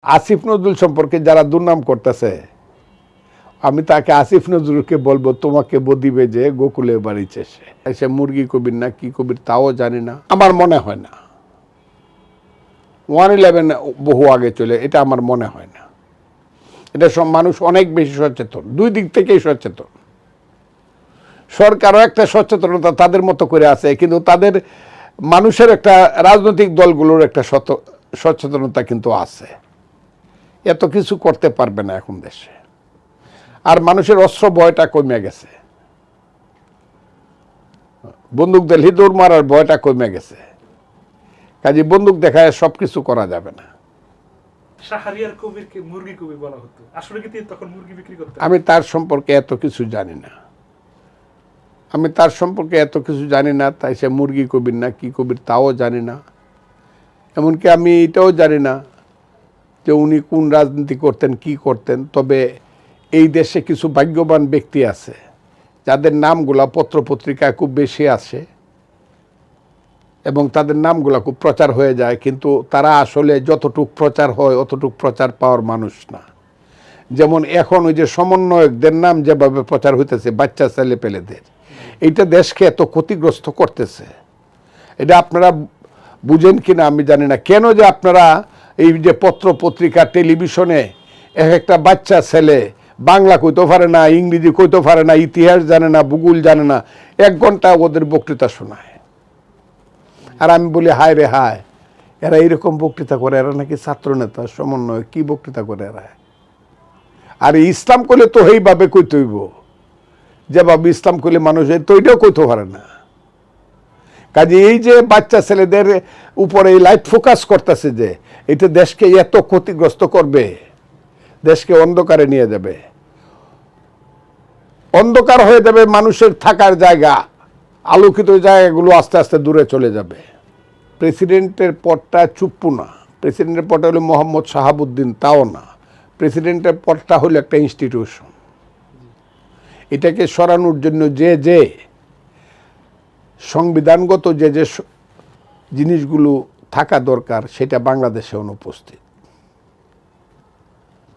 আসিফ নজরুল সম্পর্কে যারা দুর্নাম করতেছে, আমি তাকে আসিফ নজরুলকে বলবো, তোমাকে বদিবে যে গোকুলে বাড়িছে সে মুরগি কবির না কি কবির তাও জানি না। আমার মনে হয় না 111 বহু আগে চলে, এটা আমার মনে হয় না। এটা সব মানুষ অনেক বেশি সচেতন, দুই দিক থেকেই সচেতন। সরকারও একটা সচেতনতা তাদের মতো করে আছে, কিন্তু তাদের মানুষের একটা রাজনৈতিক দলগুলোর একটা সচেতনতা কিন্তু আছে। এত কিছু করতে পারবে না এখন দেশে। আর মানুষের অস্ত্র ভয়টা কমে গেছে, বন্দুক দিলে দৌড় মারার ভয়টা কমে গেছে। কাজে বন্দুক দেখায় সবকিছু করা যাবে না। শাহরিয়ার কবিরকে মুরগি কবি বলা হতো, আসলে কি তিনি তখন মুরগি বিক্রি করতেন? আমি তার সম্পর্কে এত কিছু জানি না, আমি তার সম্পর্কে এত কিছু জানি না। তাই সে মুরগি কবির না কি কবির তাও জানি না। এমনকি আমি এটাও জানি না যে উনি কোন রাজনীতি করতেন, কি করতেন। তবে এই দেশে কিছু ভাগ্যবান ব্যক্তি আছে যাদের নামগুলা পত্রপত্রিকায় খুব বেশি আসে এবং তাদের নামগুলা খুব প্রচার হয়ে যায়, কিন্তু তারা আসলে যতটুক প্রচার হয় অতটুক প্রচার পাওয়ার মানুষ না। যেমন এখন ওই যে সমন্বয়কদের নাম যেভাবে প্রচার হইতেছে বাচ্চা ছেলে পেলেদের, এইটা দেশকে এত ক্ষতিগ্রস্ত করতেছে। এটা আপনারা বুঝেন কিনা আমি জানি না। কেন যে আপনারা এই যে পত্র পত্রিকা টেলিভিশনে এক একটা বাচ্চা ছেলে বাংলা কইতে পারে না, ইংরেজি কইতে পারে না, ইতিহাস জানে না, ভূগোল জানে না, 1 ঘন্টা ওদের বক্তৃতা শোনায়। আর আমি বলি হায় রে হায়, এরা এইরকম বক্তৃতা করে, এরা নাকি ছাত্রনেতা সমন্বয়, কি বক্তৃতা করে এরা। আর ইসলাম করলে তো এইভাবে কইতে হইব, যেভাবে ইসলাম করলে মানুষ তো এটাও কইতে পারে না। কাজে এই যে বাচ্চা ছেলেদের উপরে এই লাইট ফোকাস করতেছে, যে এটা দেশকে এত ক্ষতিগ্রস্ত করবে, দেশকে অন্ধকারে নিয়ে যাবে, অন্ধকার হয়ে যাবে। মানুষের থাকার জায়গা, আলোকিত জায়গাগুলো আস্তে আস্তে দূরে চলে যাবে। প্রেসিডেন্টের পদটা চুপ্পু না, প্রেসিডেন্টের পদটা হলো মোহাম্মদ শাহাবুদ্দিন, তাও না। প্রেসিডেন্টের পদটা হলো একটা ইনস্টিটিউশন। এটাকে সরানোর জন্য যে সংবিধানগত যে জিনিসগুলো থাকা দরকার সেটা বাংলাদেশে অনুপস্থিত।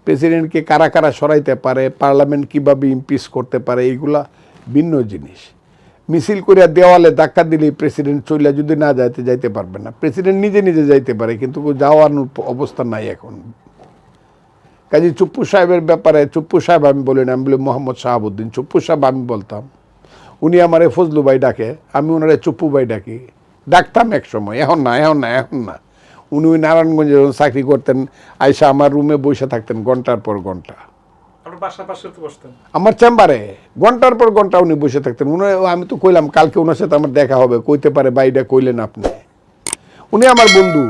প্রেসিডেন্টকে কারা কারা সরাইতে পারে, পার্লামেন্ট কিভাবে ইমপিচ করতে পারে, এইগুলা ভিন্ন জিনিস। মিছিল করে দেওয়ালে ধাক্কা দিলেই প্রেসিডেন্ট চলে যদি না যাইতে পারবে না। প্রেসিডেন্ট নিজে নিজে যাইতে পারে, কিন্তু যাওয়ানোর অবস্থা নাই এখন। কাজে চুপ্পু সাহেবের ব্যাপারে, চুপ্পু সাহেব আমি বলি না, আমি বলি মোহাম্মদ শাহাবুদ্দিন। চুপ্পু সাহেব আমি বলতাম, উনি আমারে ফজলু ভাই ডাকে, আমি ওনারে চুপ্পু ভাই ডাকি, ডাকতাম এক সময়। এখন না, এখন না, এখন না। উনি ওই নারায়ণগঞ্জে যখন চাকরি করতেন, আইসা আমার রুমে বসে থাকতেন ঘন্টার পর ঘন্টা। আমার চেম্বারে ঘন্টার পর ঘন্টা উনি বসে থাকতেন। আমি তো কইলাম কালকে ওনার সাথে আমার দেখা হবে, কইতে পারে বাইরে কইলেন আপনি। উনি আমার বন্ধু,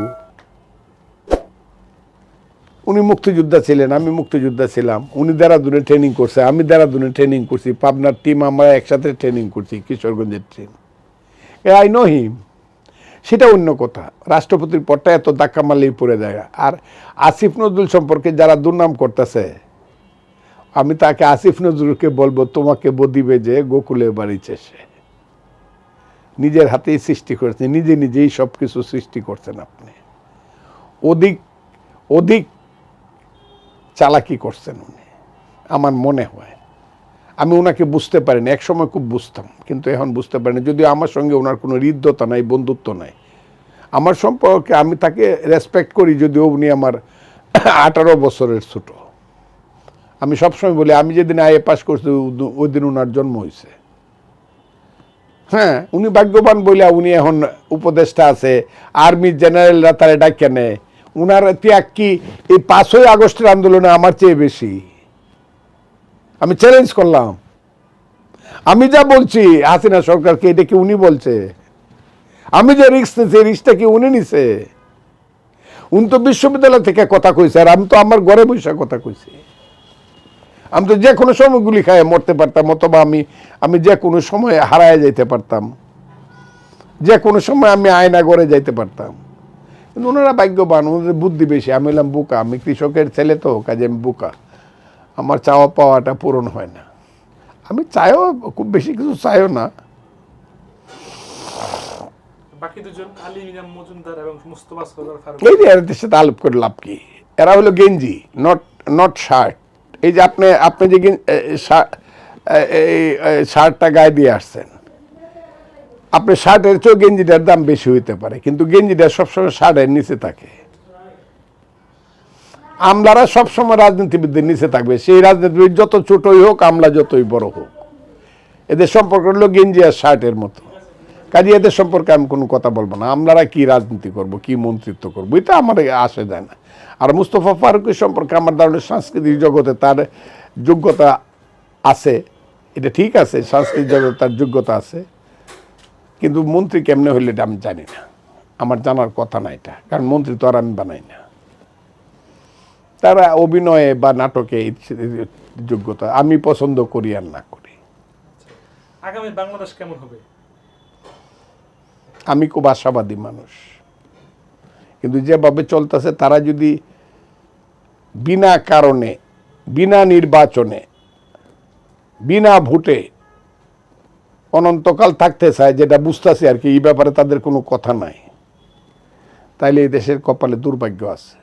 উনি মুক্তিযোদ্ধা ছিলেন, আমি মুক্তিযোদ্ধা ছিলাম। উনি দেরাদুনে ট্রেনিং করছে, আমি দেরাদুনে ট্রেনিং করছি, পাবনার টিম আমরা একসাথে ট্রেনিং করছি, কিশোরগঞ্জের টিম। I know him. সেটা অন্য কথা। রাষ্ট্রপতির পদটা এত ধাক্কা মারলেই পড়ে যায়। আর আসিফ নজরুল সম্পর্কে যারা দুর্নাম করতেছে, আমি তাকে আসিফ নজরুলকে বলবো, তোমাকে বদিবে যে গোকুলে বাড়িছে সে। নিজের হাতেই সৃষ্টি করেছেন, নিজে নিজেই সব কিছু সৃষ্টি করছেন আপনি। অধিক চালাকি করছেন উনি, আমার মনে হয়। আমি ওনাকে বুঝতে পারিনি, একসময় খুব বুঝতাম, কিন্তু এখন বুঝতে পারিনি। যদিও আমার সঙ্গে ওনার কোনো হৃদ্যতা নাই, বন্ধুত্ব নাই। আমার সম্পর্কে আমি তাকে রেসপেক্ট করি, যদিও উনি আমার 18 বছরের ছোট। আমি সবসময় বলি, আমি যেদিন আইএ পাস করছি ওই দিন ওনার জন্ম হয়েছে। হ্যাঁ, উনি ভাগ্যবান বইলা উনি এখন উপদেষ্টা আছে, আর্মি জেনারেলরা তারা ডাকিয়ে নেয়। উনার ত্যাগ কি এই 5ই আগস্টের আন্দোলনে আমার চেয়ে বেশি? আমি চ্যালেঞ্জ করলাম। আমি যা বলছি হাসিনা সরকারকে, এটা কি উনি বলছে? আমি যে রিস্ক নিছি, রিস্কটা কি উনি নিছে? উনি তো বিশ্ববিদ্যালয় থেকে কথা কইছে, আর আমি তো আমার ঘরে বসে কথা কইছি। আমি তো যে কোনো সময় গুলি খায় মরতে পারতাম, অথবা আমি যে কোনো সময় হারায় যাইতে পারতাম, যে কোনো সময় আমি আয়না ঘরে যাইতে পারতাম। কিন্তু ওনারা ভাগ্যবান, ওনাদের বুদ্ধি বেশি। আমি হলাম বোকা, আমি কৃষকের ছেলে, তো কাজে আমি বোকা। আমার চাওয়া পাওয়াটা পূরণ হয় না। আমি চাইও খুব বেশি কিছু চাইও না। বাকি দুজন আলী ইমাম মজুমদার এবং মুস্তফা সরদার ফারুক এই যে এদের সাথে আলাপ করে লাভ কি? এরা হলো গেঞ্জি, নট শার্ট। এই যে আপনি যে শার্টটা গায়ে দিয়ে আসছেন, আপনি শার্টের চেয়েও গেঞ্জিটার দাম বেশি হইতে পারে, কিন্তু গেঞ্জিটা সবসময় শার্টের নিচে থাকে। আমলারা সবসময় রাজনীতিবিদদের নিচে থাকবে, সেই রাজনীতিবিদ যত ছোটই হোক, আমলা যতই বড় হোক। এদের সম্পর্ক হলো গেঞ্জি আর শার্টের মতো। কাজে এদের সম্পর্কে আমি কোনো কথা বলবো না। আমলারা কি রাজনীতি করব, কি মন্ত্রিত্ব করবো, এটা আমার আসে যায় না। আর মুস্তফা ফারুকের সম্পর্কে আমার ধারণা সাংস্কৃতিক জগতে তার যোগ্যতা আছে, এটা ঠিক আছে, সাংস্কৃতিক জগতে তার যোগ্যতা আছে, কিন্তু মন্ত্রী কেমনে হইলে এটা আমি জানি না, আমার জানার কথা না এটা, কারণ মন্ত্রী তো আর আমি বানাই না। তারা অভিনয়ে বা নাটকে যোগ্যতা আমি পছন্দ করি আর না করি। আগামী বাংলাদেশ কেমন হবে? আমি খুব আশাবাদী মানুষ, কিন্তু যেভাবে চলতেছে, তারা যদি বিনা কারণে, বিনা নির্বাচনে, বিনা ভোটে অনন্তকাল থাকতে চায়, যেটা বুঝতেছি আর কি, এই ব্যাপারে তাদের কোনো কথা নাই, তাইলে এই দেশের কপালে দুর্ভাগ্য আছে।